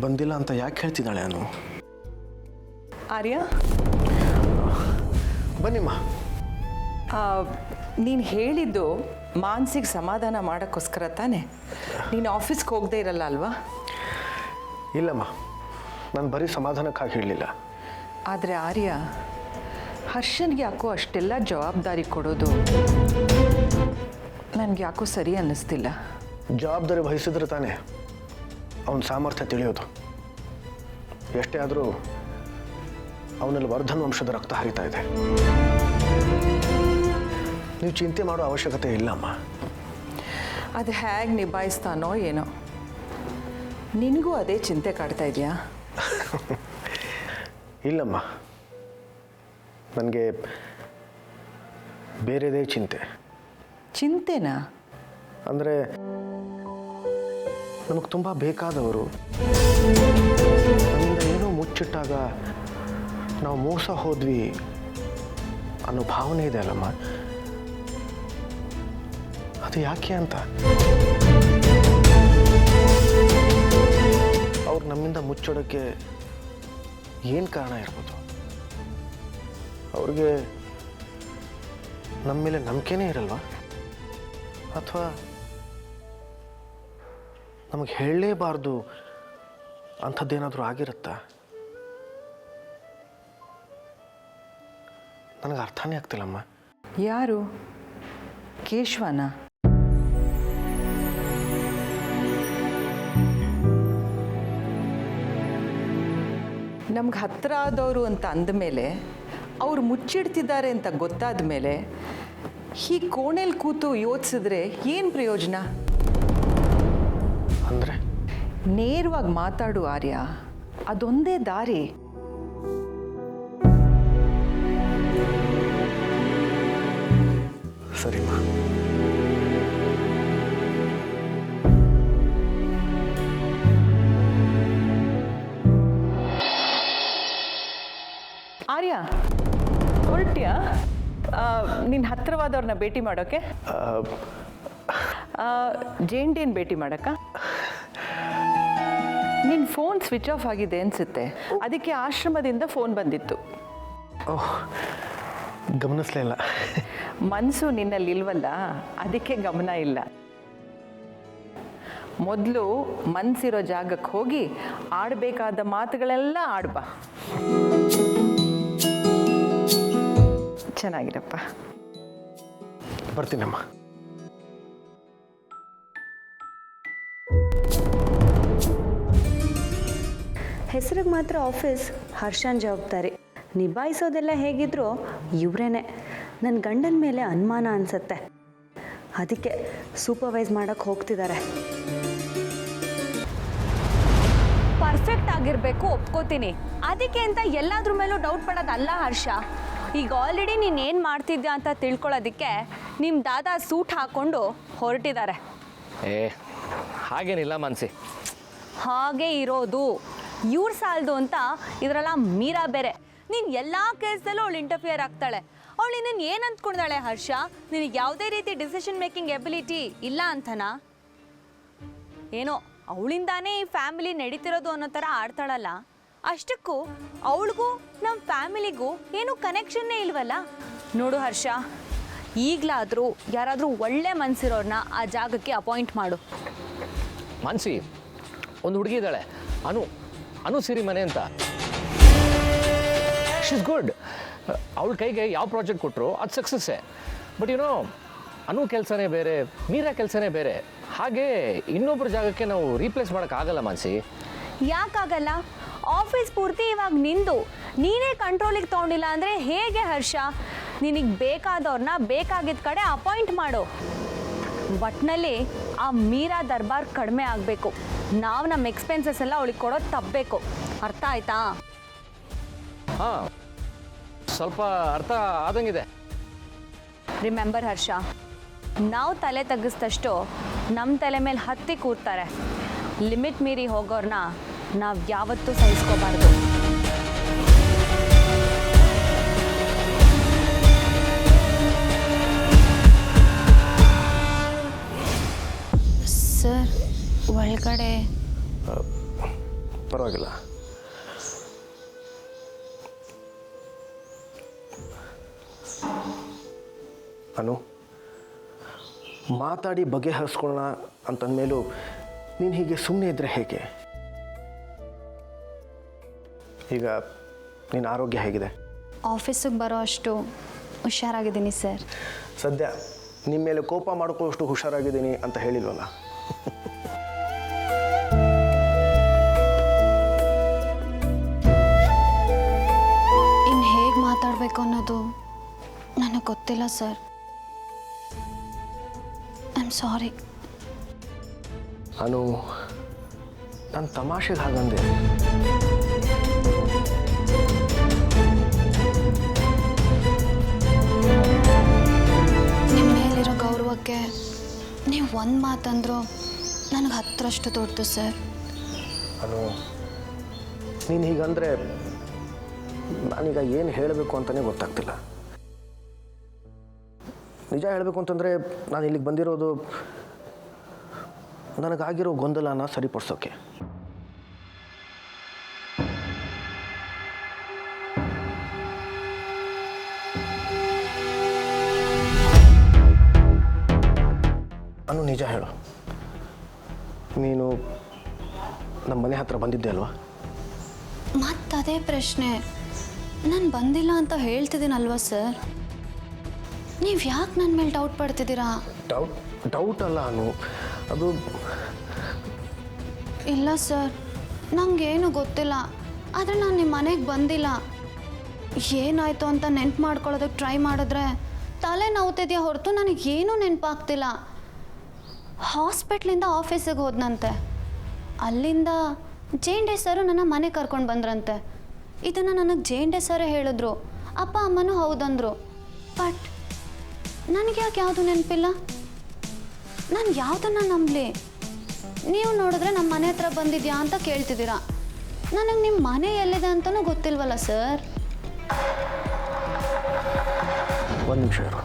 ಬಂದಿಲ್ಲ ಅಂತ ಯಾಕೆ ಹೇಳ್ತಿದ್ದಾಳೆ ನಾನು? ಆರ್ಯ, ಬನ್ನಿಮ್ಮ. ನೀನು ಹೇಳಿದ್ದು ಮಾನಸಿಗೆ ಸಮಾಧಾನ ಮಾಡೋಕ್ಕೋಸ್ಕರ ತಾನೆ? ನೀನು ಆಫೀಸ್ಗೆ ಹೋಗದೆ ಇರಲ್ಲ ಅಲ್ವಾ? ಇಲ್ಲಮ್ಮ, ನಾನು ಬರೀ ಸಮಾಧಾನಕ್ಕಾಗಿ ಹೇಳಲಿಲ್ಲ. ಆದರೆ ಆರ್ಯ, ಹರ್ಷನ್ಗೆ ಯಾಕೋ ಅಷ್ಟೆಲ್ಲ ಜವಾಬ್ದಾರಿ ಕೊಡೋದು ನನಗೆ ಯಾಕೋ ಸರಿ ಅನ್ನಿಸ್ತಿಲ್ಲ. ಜವಾಬ್ದಾರಿ ವಹಿಸಿದ್ರೆ ತಾನೇ ಅವನ ಸಾಮರ್ಥ್ಯ ತಿಳಿಯೋದು. ಎಷ್ಟೇ ಆದರೂ ಅವನಲ್ಲಿ ವರ್ಧನ್ ವಂಶದ ರಕ್ತ ಹರಿತಾ ಇದೆ. ನೀವು ಚಿಂತೆ ಮಾಡೋ ಅವಶ್ಯಕತೆ ಇಲ್ಲಮ್ಮ. ಅದು ಹೇಗೆ ನಿಭಾಯಿಸ್ತಾನೋ ಏನೋ. ನಿನಗೂ ಅದೇ ಚಿಂತೆ ಕಾಡ್ತಾ ಇದೆಯಾ? ಇಲ್ಲಮ್ಮ, ನನಗೆ ಬೇರೆದೇ ಚಿಂತೆ. ಚಿಂತೆನಾ? ಅಂದರೆ ನಮಗೆ ತುಂಬ ಬೇಕಾದವರು ನಮ್ಮಿಂದ ಏನೋ ಮುಚ್ಚಿಟ್ಟಾಗ ನಾವು ಮೋಸ ಹೋದ್ವಿ ಅನ್ನೋ ಭಾವನೆ ಇದೆ ಅಲ್ಲಮ್ಮ. ಅದು ಯಾಕೆ ಅಂತ. ಅವ್ರು ನಮ್ಮಿಂದ ಮುಚ್ಚೋಡೋಕ್ಕೆ ಏನು ಕಾರಣ ಇರ್ಬೋದು? ಅವ್ರಿಗೆ ನಮ್ಮ ಮೇಲೆ ನಂಬಿಕೆನೇ ಇರಲ್ವಾ? ಅಥವಾ ನಮಗೆ ಹೇಳಲೇಬಾರ್ದು ಅಂಥದ್ದೇನಾದರೂ ಆಗಿರುತ್ತಾ? ನನಗೆ ಅರ್ಥನೇ ಆಗ್ತಿಲ್ಲಮ್ಮ. ಯಾರು? ಕೇಶವನ? ನಮ್ಗೆ ಹತ್ರ ಆದವರು ಅಂತ ಅಂದಮೇಲೆ, ಅವ್ರು ಮುಚ್ಚಿಡ್ತಿದ್ದಾರೆ ಅಂತ ಗೊತ್ತಾದ ಮೇಲೆ ಹೀಗೆ ಕೋಣೆಯಲ್ಲಿ ಕೂತು ಯೋಚಿಸಿದ್ರೆ ಏನು ಪ್ರಯೋಜನ? ಅಂದರೆ ನೇರವಾಗಿ ಮಾತಾಡು ಆರ್ಯ, ಅದೊಂದೇ ದಾರಿ. ಸರಿಮ್ಮ. ಆರ್ಯ, ಹೊರಟ್ಯಾ? ನಿನ್ನ ಹತ್ತಿರವಾದವ್ರನ್ನ ಭೇಟಿ ಮಾಡೋಕ್ಕೆ? ಜೇಂಡೇನು ಭೇಟಿ ಮಾಡೋಕ್ಕ? ನಿನ್ನ ಫೋನ್ ಸ್ವಿಚ್ ಆಫ್ ಆಗಿದೆ ಅನಿಸುತ್ತೆ, ಅದಕ್ಕೆ ಆಶ್ರಮದಿಂದ ಫೋನ್ ಬಂದಿತ್ತು. ಓಹ್, ಗಮನಿಸ್ಲೇ ಇಲ್ಲ. ಮನಸ್ಸು ನಿನ್ನಲ್ಲಿ ಇಲ್ವಲ್ಲ, ಅದಕ್ಕೆ ಗಮನ ಇಲ್ಲ. ಮೊದಲು ಮನಸ್ಸಿರೋ ಜಾಗಕ್ಕೆ ಹೋಗಿ ಆಡಬೇಕಾದ ಮಾತುಗಳೆಲ್ಲ ಆಡ್ಬಾ. ಚೆನ್ನಾಗಿರಪ್ಪ. ಬರ್ತೀನಮ್ಮ. ಹೆಸರಿಗೆ ಮಾತ್ರ ಆಫೀಸ್, ಹರ್ಷನ್ ಜವಾಬ್ದಾರಿ ನಿಭಾಯಿಸೋದೆಲ್ಲ ಹೇಗಿದ್ರು ಇವರೇನೆ. ನನ್ನ ಗಂಡನ ಮೇಲೆ ಅನುಮಾನ ಅನಿಸುತ್ತೆ, ಅದಕ್ಕೆ ಸೂಪರ್ವೈಸ್ ಮಾಡೋಕ್ಕೆ ಹೋಗ್ತಿದ್ದಾರೆ. ಪರ್ಫೆಕ್ಟ್ ಆಗಿರಬೇಕು ಒಪ್ಕೋತೀನಿ, ಅದಕ್ಕೆ ಅಂತ ಎಲ್ಲಾದ್ರ ಮೇಲೂ ಡೌಟ್ ಪಡೋದಲ್ಲ ಹರ್ಷ. ಈಗ ಆಲ್ರೆಡಿ ನೀನು ಏನು ಮಾಡ್ತಿದ್ಯಾ ಅಂತ ತಿಳ್ಕೊಳ್ಳೋದಕ್ಕೆ ನಿಮ್ಮ ದಾದಾ ಸೂಟ್ ಹಾಕ್ಕೊಂಡು ಹೊರಟಿದ್ದಾರೆ. ಹಾಗೇನಿಲ್ಲ ಮನ್ಸಿ, ಹಾಗೆ ಇರೋದು. ಇವ್ರು ಸಾಲದು ಅಂತ ಇದರೆಲ್ಲ ಮೀರಾ ಬೇರೆ. ನೀನು ಎಲ್ಲ ಕೇಸ್ದಲ್ಲೂ ಅವಳು ಇಂಟರ್ಫಿಯರ್ ಆಗ್ತಾಳೆ. ಅವಳು ನಿನ್ನ ಏನು ಅಂದ್ಕೊಂಡಾಳೆ ಹರ್ಷ? ನಿನಗೆ ಯಾವುದೇ ರೀತಿ ಡಿಸಿಷನ್ ಮೇಕಿಂಗ್ ಎಬಿಲಿಟಿ ಇಲ್ಲ ಅಂತನಾ? ಏನೋ ಅವಳಿಂದಾನೇ ಈ ಫ್ಯಾಮಿಲಿ ನಡೀತಿರೋದು ಅನ್ನೋ ಥರ ಆಡ್ತಾಳಲ್ಲ. ಅಷ್ಟಕ್ಕೂ ಅವಳಿಗೂ ನಮ್ಮ ಫ್ಯಾಮಿಲಿಗೂ ಏನೂ ಕನೆಕ್ಷನ್ನೇ ಇಲ್ವಲ್ಲ. ನೋಡು ಹರ್ಷ, ಈಗಲಾದರೂ ಯಾರಾದರೂ ಒಳ್ಳೆ ಮನಸ್ಸಿರೋರನ್ನ ಆ ಜಾಗಕ್ಕೆ ಅಪಾಯಿಂಟ್ ಮಾಡು. ಮನ್ಸಿ, ಒಂದು ಹುಡುಗಿ ಇದ್ದಾಳೆ, ಅನು ಸಿರಿ ಮನೆ ಅಂತ. She is good. ಅವಳ ಕೈಗೆ ಯಾವ ಪ್ರಾಜೆಕ್ಟ್ ಕೊಟ್ಟರು ಅದು ಸಕ್ಸಸ್ಸೇ. ಬಟ್ ಅನು ಕೆಲಸನೇ ಬೇರೆ, ಮೀರಾ ಕೆಲಸನೇ ಬೇರೆ. ಹಾಗೆ ಇನ್ನೊಬ್ಬರ ಜಾಗಕ್ಕೆ ನಾವು ರೀಪ್ಲೇಸ್ ಮಾಡೋಕ್ಕಾಗಲ್ಲ ಮಾನ್ಸಿ. ಯಾಕಾಗಲ್ಲ? ಆಫೀಸ್ ಪೂರ್ತಿ ಇವಾಗ ನಿಂದು, ನೀನೇ ಕಂಟ್ರೋಲಿಗೆ ತೊಗೊಂಡಿಲ್ಲ ಅಂದರೆ ಹೇಗೆ ಹರ್ಷ? ನಿನಗೆ ಬೇಕಾದವ್ರನ್ನ ಬೇಕಾಗಿದ್ದ ಕಡೆ ಅಪಾಯಿಂಟ್ ಮಾಡು. ಒಟ್ಟಿನಲ್ಲಿ ಆ ಮೀರಾ ದರ್ಬಾರ್ ಕಡಿಮೆ ಆಗಬೇಕು. ನಾವು ನಮ್ಮ ಎಕ್ಸ್ಪೆನ್ಸಸ್ ಎಲ್ಲ ಅವಳಿಗೆ ಕೊಡೋದು ತಪ್ಪಬೇಕು. ಅರ್ಥ ಆಯ್ತಾ? ಹಾಂ, ಸ್ವಲ್ಪ ಅರ್ಥ ಆದಂಗಿದೆ. ರಿಮೆಂಬರ್ ಹರ್ಷ, ನಾವು ತಲೆ ತಗ್ಗಿಸಿದಷ್ಟು ನಮ್ಮ ತಲೆ ಮೇಲೆ ಹತ್ತಿ ಕೂರ್ತಾರೆ. ಲಿಮಿಟ್ ಮೀರಿ ಹೋಗೋರನ್ನ ನಾವು ಯಾವತ್ತೂ ಸಹಿಸ್ಕೋಬಾರ್ದು. ಸರ್, ಒಳಗಡೆ ಪರವಾಗಿಲ್ಲ. ಅನು, ಮಾತಾಡಿ ಬಗೆಹರಿಸ್ಕೊಳ್ಳೋಣ ಅಂತಂದಮೇಲೂ ನೀನು ಹೀಗೆ ಸುಮ್ಮನೆ ಇದ್ದರೆ ಹೇಗೆ? ಈಗ ನಿನ್ನ ಆರೋಗ್ಯ ಹೇಗಿದೆ? ಆಫೀಸಿಗೆ ಬರೋ ಅಷ್ಟು ಹುಷಾರಾಗಿದ್ದೀನಿ ಸರ್. ಸದ್ಯ ನಿಮ್ಮ ಮೇಲೆ ಕೋಪ ಮಾಡ್ಕೊಳ್ಳೋಷ್ಟು ಹುಷಾರಾಗಿದ್ದೀನಿ ಅಂತ ಹೇಳಿಲ್ವಲ್ಲ? ಇನ್ನು ಹೇಗೆ ಮಾತಾಡಬೇಕು ಅನ್ನೋದು ನನಗೆ ಗೊತ್ತಿಲ್ಲ sir. I am sorry. Anu, ನಾನು ತಮಾಷೆಗೆ ಹಾಗಂದೆ. ನಿಮ್ಮ ಮೇಲಿರೋ ಗೌರವಕ್ಕೆ ನೀವು ಒಂದು ಮಾತಂದ್ರು ನನಗೆ 10ರಷ್ಟು ದೊಡ್ಡದು ಸರ್. ಅನು, ನೀನು ಹೀಗಂದರೆ ನಾನೀಗ ಏನು ಹೇಳಬೇಕು ಅಂತಲೇ ಗೊತ್ತಾಗ್ತಿಲ್ಲ. ನಿಜ ಹೇಳಬೇಕು ಅಂತಂದರೆ ನಾನು ಇಲ್ಲಿಗೆ ಬಂದಿರೋದು ನನಗಾಗಿರೋ ಗೊಂದಲನ ಸರಿಪಡಿಸೋಕ್ಕೆ. ಅನು, ನಿಜ ಹೇಳು, ನೀನು ನಮ್ಮ ಮನೆ ಹತ್ರ ಬಂದಿದ್ದೆ ಅಲ್ವಾ? ಮತ್ತದೇ ಪ್ರಶ್ನೆ. ನಾನು ಬಂದಿಲ್ಲ ಅಂತ ಹೇಳ್ತಿದ್ದೀನಲ್ವಾ ಸರ್? ನೀವು ಯಾಕೆ ನನ್ನ ಮೇಲೆ ಡೌಟ್ ಪಡ್ತಿದ್ದೀರಾ? ಡೌಟ್ ಅಲ್ಲ ಅನು, ಅದು ಇಲ್ಲ ಸರ್, ನನಗೇನು ಗೊತ್ತಿಲ್ಲ. ಆದರೆ ನಾನು ನಿಮ್ಮ ಮನೆಗೆ ಬಂದಿಲ್ಲ. ಏನಾಯಿತು ಅಂತ ನೆನ್ಪು ಮಾಡ್ಕೊಳ್ಳೋದಕ್ಕೆ ಟ್ರೈ ಮಾಡಿದ್ರೆ ತಲೆ ನೋವ್ತಿದೆಯಾ ಹೊರತು ನನಗೇನೂ ನೆನಪಾಗ್ತಿಲ್ಲ. ಹಾಸ್ಪಿಟ್ಲಿಂದ ಆಫೀಸಿಗೆ ಹೋದ್ನಂತೆ. ಅಲ್ಲಿಂದ ಜೇಂಡೆ ಸರು ನನ್ನ ಮನೆ ಕರ್ಕೊಂಡು ಬಂದ್ರಂತೆ. ಇದನ್ನು ನನಗೆ ಜೇಂಡೆ ಸರೇ ಹೇಳಿದ್ರು. ಅಪ್ಪ ಅಮ್ಮನೂ ಹೌದಂದರು. ಬಟ್ ನನಗೆ ಯಾಕೆ ಯಾವುದು ನೆನಪಿಲ್ಲ? ನಾನು ಯಾವುದನ್ನು ನಂಬಲಿ? ನೀವು ನೋಡಿದ್ರೆ ನಮ್ಮ ಮನೆ ಹತ್ರ ಬಂದಿದ್ಯಾ ಅಂತ ಕೇಳ್ತಿದ್ದೀರಾ. ನನಗೆ ನಿಮ್ಮ ಮನೆ ಎಲ್ಲಿದೆ ಅಂತಲೂ ಗೊತ್ತಿಲ್ವಲ್ಲ ಸರ್. ಒಂದು ನಿಮಿಷ ಇರು.